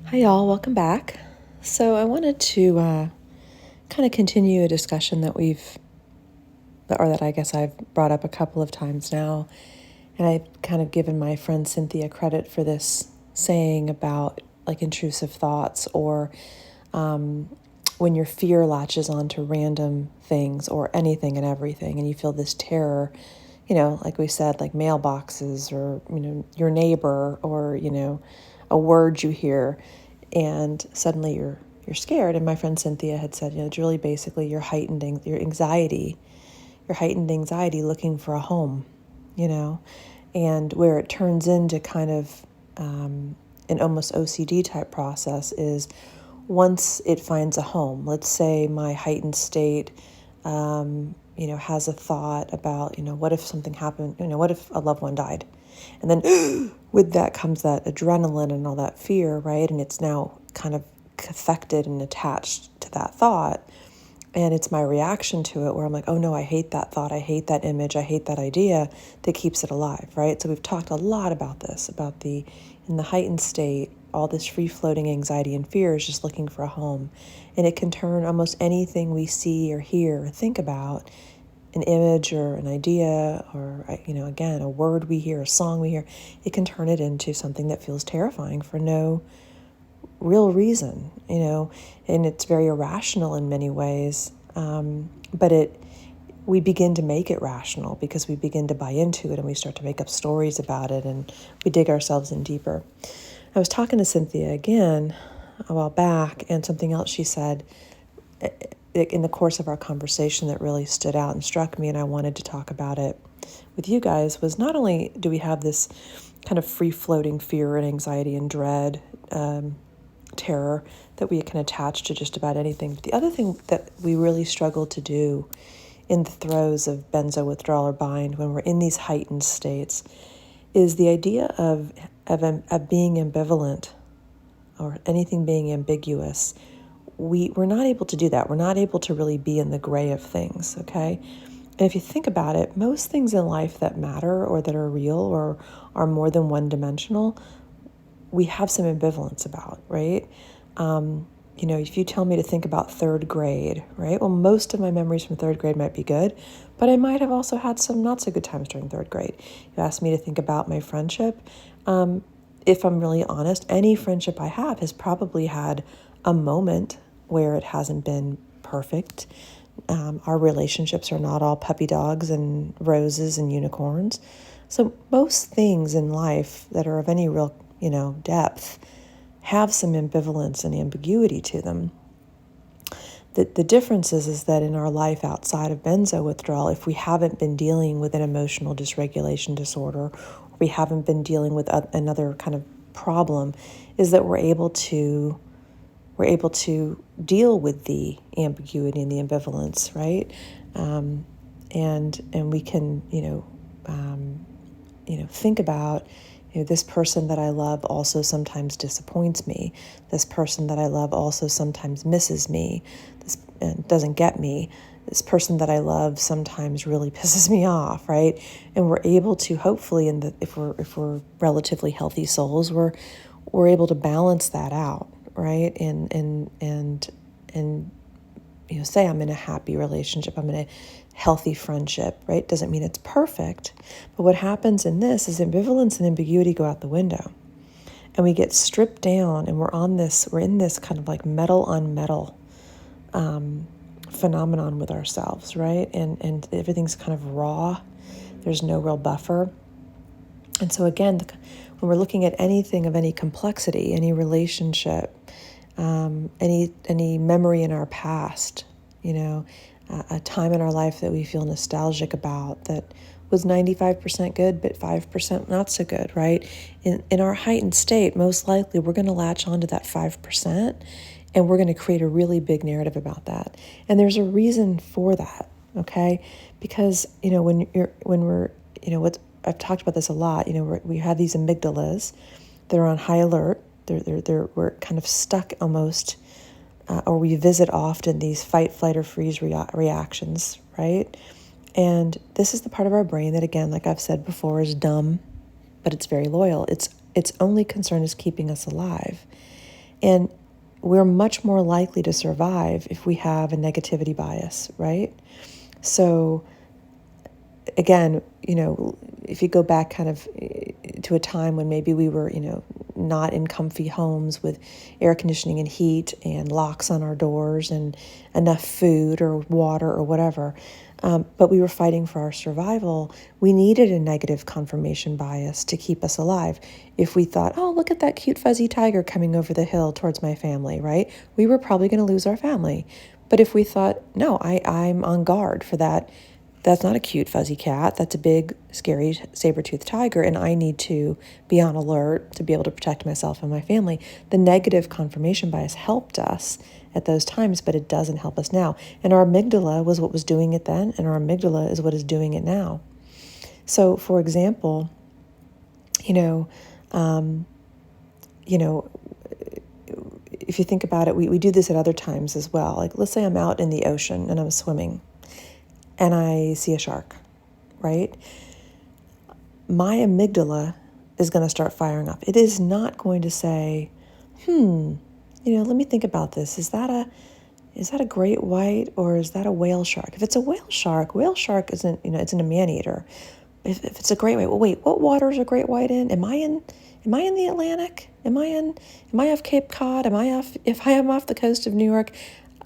Hi, y'all. Welcome back. So, I wanted to kind of continue a discussion that I guess I've brought up a couple of times now. And I've kind of given my friend Cynthia credit for this saying about like intrusive thoughts or when your fear latches onto random things or anything and everything, and you feel this terror, like we said, like mailboxes or, your neighbor or, a word you hear, and suddenly you're scared. And my friend Cynthia had said, it's really basically your heightened anxiety looking for a home, and where it turns into kind of an almost OCD type process is once it finds a home. Let's say my heightened state, has a thought about, what if something happened, what if a loved one died? And then with that comes that adrenaline and all that fear, right? And it's now kind of affected and attached to that thought. And it's my reaction to it where I'm like, oh no, I hate that thought. I hate that image. I hate that idea that keeps it alive, right? So we've talked a lot about this, in the heightened state, all this free-floating anxiety and fear is just looking for a home. And it can turn almost anything we see or hear or think about, an image or an idea or, again, a word we hear, a song we hear, it can turn it into something that feels terrifying for no real reason, and it's very irrational in many ways. But we begin to make it rational because we begin to buy into it and we start to make up stories about it and we dig ourselves in deeper. I was talking to Cynthia again a while back, and something else she said in the course of our conversation that really stood out and struck me, and I wanted to talk about it with you guys, was not only do we have this kind of free-floating fear and anxiety and dread, terror that we can attach to just about anything, but the other thing that we really struggle to do in the throes of benzo withdrawal or bind when we're in these heightened states is the idea of being ambivalent or anything being ambiguous. We're not able to do that. We're not able to really be in the gray of things, okay? And if you think about it, most things in life that matter or that are real or are more than one-dimensional, we have some ambivalence about, right? If you tell me to think about third grade, right? Well, most of my memories from third grade might be good, but I might have also had some not so good times during third grade. You asked me to think about my friendship. If I'm really honest, any friendship I have has probably had a moment where it hasn't been perfect. Our relationships are not all puppy dogs and roses and unicorns. So most things in life that are of any real, depth have some ambivalence and ambiguity to them. The difference is that in our life outside of benzo withdrawal, if we haven't been dealing with an emotional dysregulation disorder, or we haven't been dealing with another kind of problem, is that we're able to deal with the ambiguity and the ambivalence, right? And we can, think about, this person that I love also sometimes disappoints me. This person that I love also sometimes misses me. This doesn't get me. This person that I love sometimes really pisses me off, right? And we're able to hopefully, if we're relatively healthy souls, we're able to balance that out, right? And say I'm in a happy relationship, I'm in a healthy friendship, right? Doesn't mean it's perfect. But what happens in this is ambivalence and ambiguity go out the window. And we get stripped down and we're in this kind of like metal on metal phenomenon with ourselves, right? And everything's kind of raw. There's no real buffer. And so again, when we're looking at anything of any complexity, any relationship, any memory in our past, a time in our life that we feel nostalgic about that was 95% good, but 5% not so good, right? In our heightened state, most likely we're going to latch onto that 5% and we're going to create a really big narrative about that. And there's a reason for that, okay? Because, I've talked about this a lot, we have these amygdalas that are on high alert. We're kind of stuck almost, or we visit often these fight, flight, or freeze reactions, right? And this is the part of our brain that, again, like I've said before, is dumb, but it's very loyal. Its only concern is keeping us alive. And we're much more likely to survive if we have a negativity bias, right? So again, if you go back kind of to a time when maybe we were, not in comfy homes with air conditioning and heat and locks on our doors and enough food or water or whatever, but we were fighting for our survival, we needed a negative confirmation bias to keep us alive. If we thought, oh, look at that cute fuzzy tiger coming over the hill towards my family, right? We were probably going to lose our family. But if we thought, no, I'm on guard for that, that's not a cute fuzzy cat. That's a big, scary saber-toothed tiger, and I need to be on alert to be able to protect myself and my family. The negative confirmation bias helped us at those times, but it doesn't help us now. And our amygdala was what was doing it then, and our amygdala is what is doing it now. So, for example, um, if you think about it, we do this at other times as well. Like, let's say I'm out in the ocean and I'm swimming and I see a shark, right? My amygdala is going to start firing up. It is not going to say, let me think about this. Is that a great white or is that a whale shark? If it's a whale shark isn't, it's a man eater. If it's a great white, well, wait, what waters are great white in? Am I in the Atlantic? Am I off Cape Cod? If I am off the coast of New York,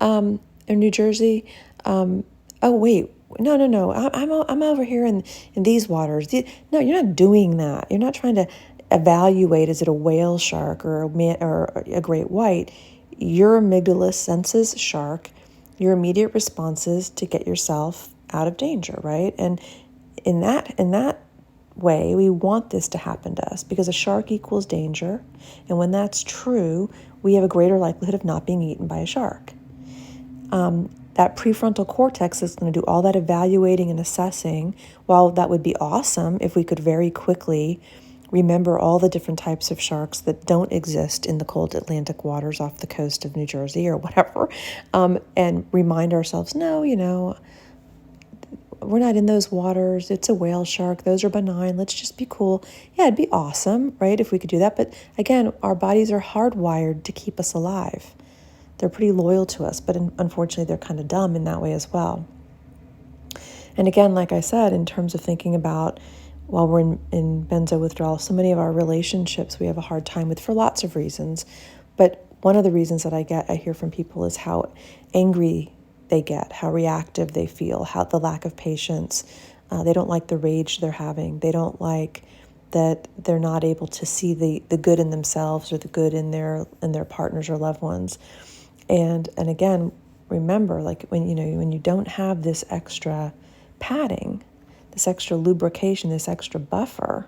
or New Jersey? Oh, wait, no. I'm over here in these waters. No, you're not doing that. You're not trying to evaluate, is it a whale shark or a great white? Your amygdala senses shark, your immediate responses to get yourself out of danger, right? And in that way, we want this to happen to us because a shark equals danger. And when that's true, we have a greater likelihood of not being eaten by a shark. That prefrontal cortex is going to do all that evaluating and assessing. While that would be awesome if we could very quickly remember all the different types of sharks that don't exist in the cold Atlantic waters off the coast of New Jersey or whatever, and remind ourselves, no, we're not in those waters. It's a whale shark. Those are benign. Let's just be cool. Yeah, it'd be awesome, right, if we could do that. But again, our bodies are hardwired to keep us alive. They're pretty loyal to us, but unfortunately, they're kind of dumb in that way as well. And again, like I said, in terms of thinking about while we're in benzo withdrawal, so many of our relationships we have a hard time with for lots of reasons. But one of the reasons that I hear from people is how angry they get, how reactive they feel, how the lack of patience. They don't like the rage they're having. They don't like that they're not able to see the good in themselves or the good in their partners or loved ones. And again, remember, like when you don't have this extra padding, this extra lubrication, this extra buffer,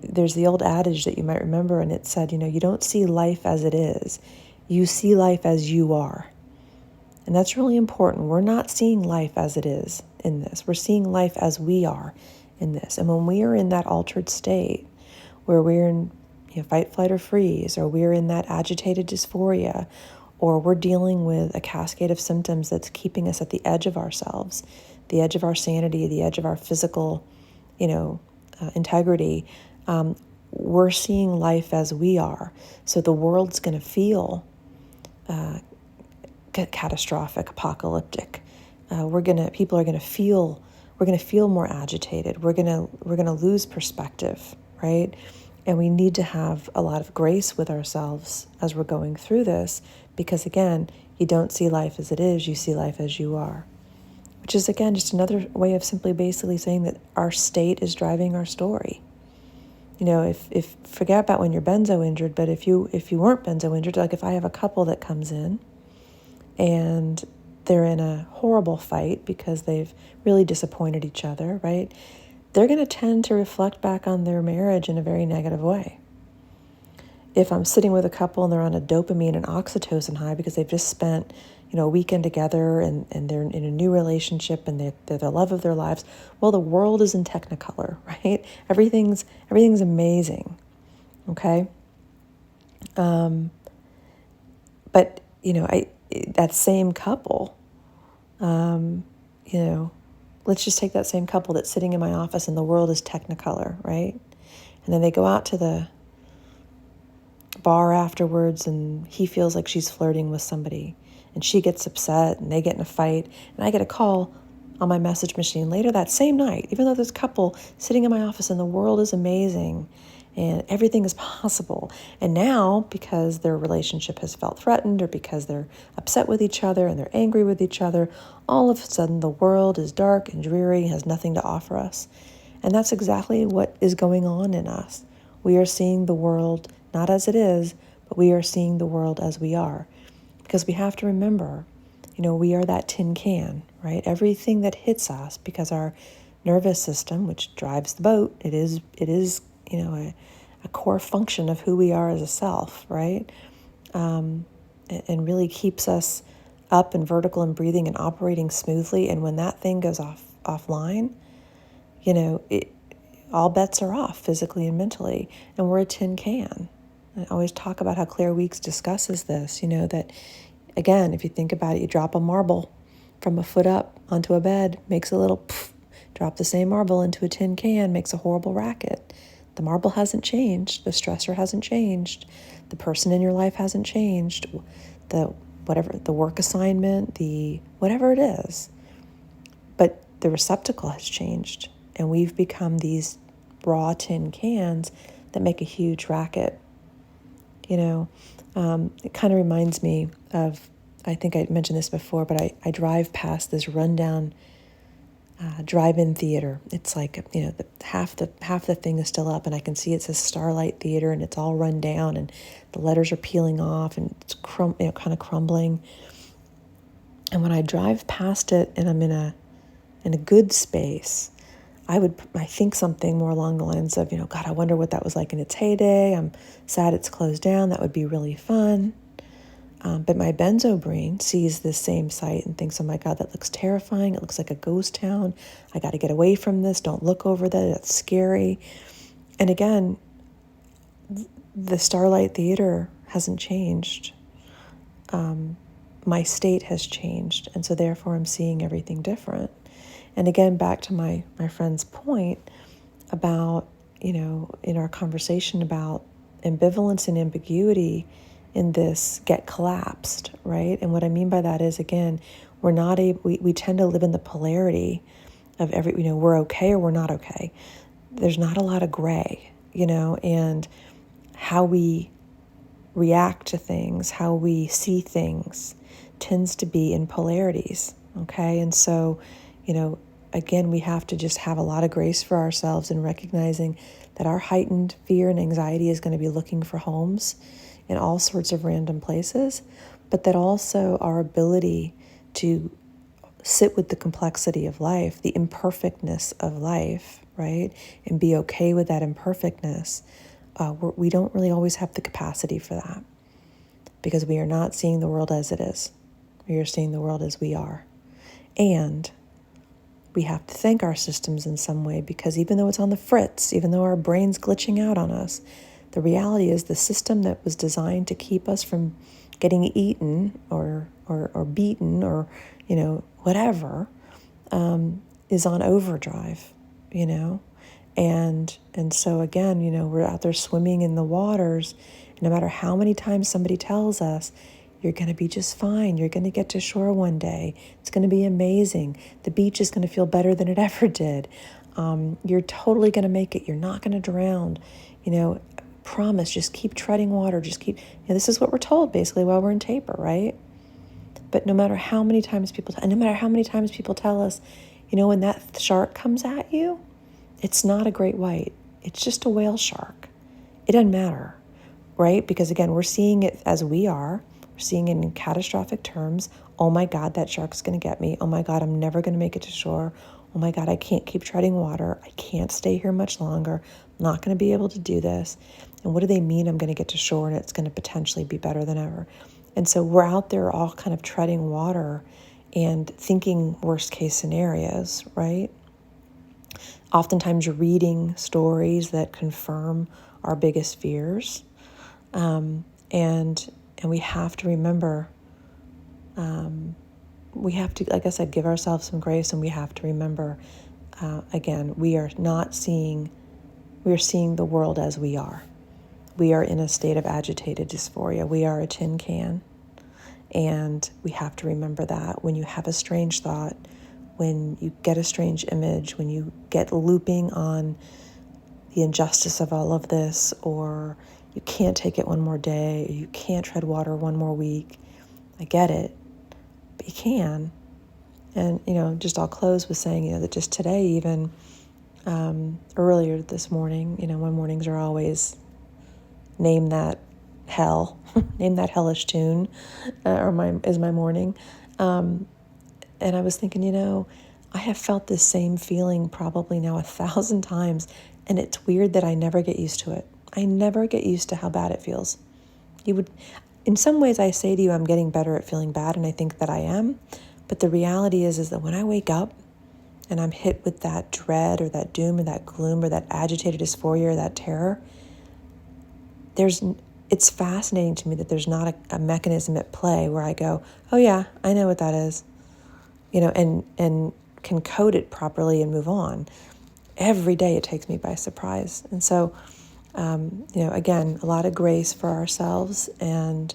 there's the old adage that you might remember, and it said, you don't see life as it is, you see life as you are. And that's really important. We're not seeing life as it is in this. We're seeing life as we are in this. And when we are in that altered state where we're in fight, flight, or freeze, or we're in that agitated dysphoria, or we're dealing with a cascade of symptoms that's keeping us at the edge of ourselves, the edge of our sanity, the edge of our physical, integrity, we're seeing life as we are. So the world's going to feel catastrophic, apocalyptic. People are going to feel. We're going to feel more agitated. We're going to lose perspective, right? And we need to have a lot of grace with ourselves as we're going through this, because again, you don't see life as it is, you see life as you are. Which is again just another way of simply basically saying that our state is driving our story. If forget about when you're benzo injured, but if you weren't benzo injured, like if I have a couple that comes in and they're in a horrible fight because they've really disappointed each other, right? They're going to tend to reflect back on their marriage in a very negative way. If I'm sitting with a couple and they're on a dopamine and oxytocin high because they've just spent, a weekend together and they're in a new relationship and they're the love of their lives, well, the world is in Technicolor, right? Everything's amazing, okay? But, that same couple, let's just take that same couple that's sitting in my office and the world is Technicolor, right? And then they go out to the bar afterwards and he feels like she's flirting with somebody and she gets upset and they get in a fight and I get a call on my message machine later that same night, even though there's a couple sitting in my office and the world is amazing and everything is possible. And now, because their relationship has felt threatened or because they're upset with each other and they're angry with each other, all of a sudden the world is dark and dreary and has nothing to offer us. And that's exactly what is going on in us. We are seeing the world not as it is, but we are seeing the world as we are. Because we have to remember, we are that tin can, right? Everything that hits us, because our nervous system, which drives the boat, it is, a core function of who we are as a self, right? And really keeps us up and vertical and breathing and operating smoothly. And when that thing goes offline, all bets are off physically and mentally, and we're a tin can. I always talk about how Claire Weeks discusses this, that, again, if you think about it, you drop a marble from a foot up onto a bed, makes a little poof. Drop the same marble into a tin can, makes a horrible racket. The marble hasn't changed. The stressor hasn't changed. The person in your life hasn't changed. The work assignment, the whatever it is. But the receptacle has changed. And we've become these raw tin cans that make a huge racket. It kind of reminds me of, I think I mentioned this before, but I drive past this rundown drive-in theater. It's like, half the thing is still up, and I can see it says Starlight Theater, and it's all run down, and the letters are peeling off, and it's kind of crumbling. And when I drive past it, and I'm in a good space, I think something more along the lines of, God, I wonder what that was like in its heyday. I'm sad it's closed down. That would be really fun. But my benzo brain sees this same site and thinks, oh my God, that looks terrifying. It looks like a ghost town. I got to get away from this. Don't look over that. That's scary. And again, the Starlight Theater hasn't changed. My state has changed. And so therefore I'm seeing everything different. And again, back to my friend's point about, in our conversation about ambivalence and ambiguity in this get collapsed, right? And what I mean by that is, again, we're not we tend to live in the polarity of we're okay or we're not okay. There's not a lot of gray, and how we react to things, how we see things tends to be in polarities, okay? And so, again, we have to just have a lot of grace for ourselves in recognizing that our heightened fear and anxiety is going to be looking for homes in all sorts of random places, but that also our ability to sit with the complexity of life, the imperfectness of life, right, and be okay with that imperfectness, we don't really always have the capacity for that, because we are not seeing the world as it is. We are seeing the world as we are. And we have to thank our systems in some way, because even though it's on the fritz, even though our brain's glitching out on us, the reality is the system that was designed to keep us from getting eaten or beaten or, whatever, is on overdrive, And so again, we're out there swimming in the waters. And no matter how many times somebody tells us, you're going to be just fine. You're going to get to shore one day. It's going to be amazing. The beach is going to feel better than it ever did. You're totally going to make it. You're not going to drown. Promise, just keep treading water. Just keep, this is what we're told basically while we're in taper, right? But no matter how many times people tell us, when that shark comes at you, it's not a great white. It's just a whale shark. It doesn't matter, right? Because again, we're seeing it as we are. We're seeing it in catastrophic terms. Oh my God, that shark's going to get me. Oh my God, I'm never going to make it to shore. Oh my God, I can't keep treading water. I can't stay here much longer. I'm not going to be able to do this. And what do they mean I'm going to get to shore and it's going to potentially be better than ever? And so we're out there all kind of treading water and thinking worst case scenarios, right? Oftentimes you're reading stories that confirm our biggest fears. And we have to remember, we have to, like I said, give ourselves some grace, and we have to remember, again, we are seeing the world as we are. We are in a state of agitated dysphoria. We are a tin can. And we have to remember that when you have a strange thought, when you get a strange image, when you get looping on the injustice of all of this, or you can't take it one more day, or you can't tread water one more week. I get it, but you can. And, just I'll close with saying, that just today, even earlier this morning, my mornings are always name that hell, name that hellish tune, is my morning. And I was thinking, I have felt this same feeling probably now 1,000 times, and it's weird that I never get used to it. I never get used to how bad it feels. In some ways, I say to you, I'm getting better at feeling bad, and I think that I am. But the reality is that when I wake up and I'm hit with that dread or that doom or that gloom or that agitated dysphoria or that terror, it's fascinating to me that there's not a mechanism at play where I go, oh yeah, I know what that is, and can code it properly and move on. Every day it takes me by surprise. And so, again, a lot of grace for ourselves, and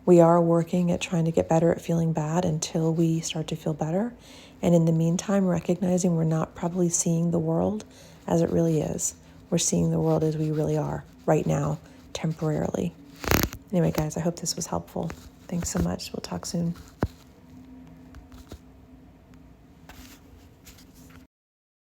we are working at trying to get better at feeling bad until we start to feel better. And in the meantime, recognizing we're not probably seeing the world as it really is. We're seeing the world as we really are right now, temporarily. Anyway, guys, I hope this was helpful. Thanks so much. We'll talk soon.